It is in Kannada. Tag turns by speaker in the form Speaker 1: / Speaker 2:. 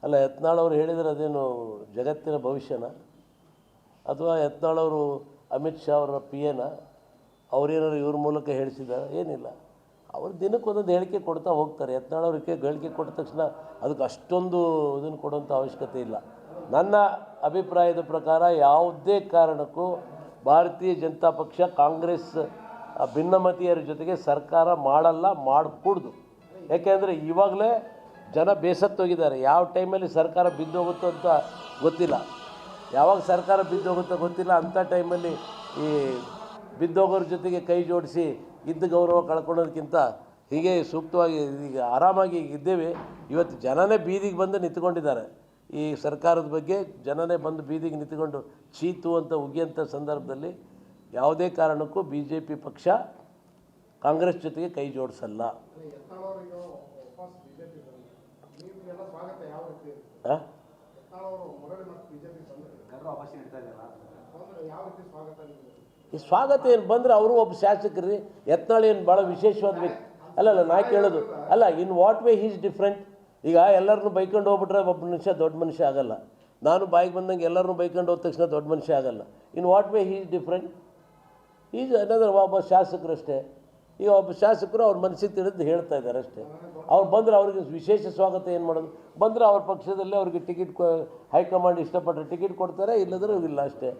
Speaker 1: ಅಲ್ಲ, ಯತ್ನಾಳ್ ಅವರು ಹೇಳಿದರೆ ಅದೇನು ಜಗತ್ತಿನ ಭವಿಷ್ಯನ, ಅಥವಾ ಯತ್ನಾಳ್ ಅವರು ಅಮಿತ್ ಶಾ ಅವರ ಪಿ ಎನ, ಅವರೇನಾದ್ರು ಇವ್ರ ಮೂಲಕ ಹೇಳಿಸಿದ್ದಾರೆ? ಏನಿಲ್ಲ. ಅವರು ದಿನಕ್ಕೆ ಒಂದೊಂದು ಹೇಳಿಕೆ ಕೊಡ್ತಾ ಹೋಗ್ತಾರೆ. ಯತ್ನಾಳ್ ಅವರಿಗೆ ಹೇಳಿಕೆ ಕೊಟ್ಟ ತಕ್ಷಣ ಅದಕ್ಕೆ ಅಷ್ಟೊಂದು ಇದನ್ನು ಕೊಡುವಂಥ ಅವಶ್ಯಕತೆ ಇಲ್ಲ. ನನ್ನ ಅಭಿಪ್ರಾಯದ ಪ್ರಕಾರ ಯಾವುದೇ ಕಾರಣಕ್ಕೂ ಭಾರತೀಯ ಜನತಾ ಪಕ್ಷ ಕಾಂಗ್ರೆಸ್ ಭಿನ್ನಮತೀಯರ ಜೊತೆಗೆ ಸರ್ಕಾರ ಮಾಡಲ್ಲ, ಮಾಡಕೂಡ್ದು. ಯಾಕೆಂದರೆ ಇವಾಗಲೇ ಜನ ಬೇಸತ್ತೋಗಿದ್ದಾರೆ. ಯಾವ ಟೈಮಲ್ಲಿ ಸರ್ಕಾರ ಬಿದ್ದೋಗುತ್ತೋ ಅಂತ ಗೊತ್ತಿಲ್ಲ, ಯಾವಾಗ ಸರ್ಕಾರ ಬಿದ್ದೋಗುತ್ತೋ ಗೊತ್ತಿಲ್ಲ. ಅಂಥ ಟೈಮಲ್ಲಿ ಈ ಬಿದ್ದೋಗೋರ ಜೊತೆಗೆ ಕೈ ಜೋಡಿಸಿ ಇದ್ದ ಗೌರವ ಕಳ್ಕೊಳ್ಳೋದಕ್ಕಿಂತ ಹೀಗೆ ಸೂಕ್ತವಾಗಿ ಈಗ ಆರಾಮಾಗಿ ಇದ್ದೇವೆ. ಇವತ್ತು ಜನನೇ ಬೀದಿಗೆ ಬಂದು ನಿಂತ್ಕೊಂಡಿದ್ದಾರೆ. ಈ ಸರ್ಕಾರದ ಬಗ್ಗೆ ಜನನೇ ಬಂದು ಬೀದಿಗೆ ನಿಂತ್ಕೊಂಡು ಚೀತು ಅಂತ ಉಗಿಯಂಥ ಸಂದರ್ಭದಲ್ಲಿ ಯಾವುದೇ ಕಾರಣಕ್ಕೂ BJP ಪಕ್ಷ ಕಾಂಗ್ರೆಸ್ ಜೊತೆಗೆ ಕೈ ಜೋಡಿಸಲ್ಲ. ಈ ಸ್ವಾಗತ ಏನು ಬಂದರೆ ಅವರು ಒಬ್ಬ ಶಾಸಕರು. ಯತ್ನಾಳ್ ಏನು ಭಾಳ ವಿಶೇಷವಾದ ವ್ಯಕ್ತಿ ಅಲ್ಲ. ನಾ ಕೇಳೋದು ಅಲ್ಲ, in what way is different. ಈಗ ಎಲ್ಲರನ್ನೂ ಬೈಕೊಂಡು ಹೋಗ್ಬಿಟ್ರೆ ಒಬ್ಬ ಮನುಷ್ಯ ದೊಡ್ಡ ಮನುಷ್ಯ ಆಗಲ್ಲ. ನಾನು ಬಾಯಿಗೆ ಬಂದಂಗೆ ಎಲ್ಲರನ್ನೂ ಬೈಕೊಂಡು ಹೋದ ತಕ್ಷಣ ದೊಡ್ಡ ಮನುಷ್ಯ ಆಗಲ್ಲ. In what way is different. ಈಗ ಏನಾದರೂ ಒಬ್ಬ ಶಾಸಕರು ಅಷ್ಟೇ. ಈಗ ಒಬ್ಬ ಶಾಸಕರು ಅವ್ರ ಮನಸ್ಸಿಗೆ ತಿಳಿದು ಹೇಳ್ತಾ ಇದ್ದಾರೆ ಅಷ್ಟೇ. ಅವ್ರು ಬಂದರೆ ಅವ್ರಿಗೆ ವಿಶೇಷ ಸ್ವಾಗತ ಏನು ಮಾಡೋದು? ಬಂದರೆ ಅವ್ರ ಪಕ್ಷದಲ್ಲಿ ಅವ್ರಿಗೆ ಟಿಕೆಟ್ ಹೈಕಮಾಂಡ್ ಇಷ್ಟಪಟ್ಟರೆ ಟಿಕೆಟ್ ಕೊಡ್ತಾರೆ, ಇಲ್ಲದ್ರೆ ಇಲ್ಲ ಅಷ್ಟೇ.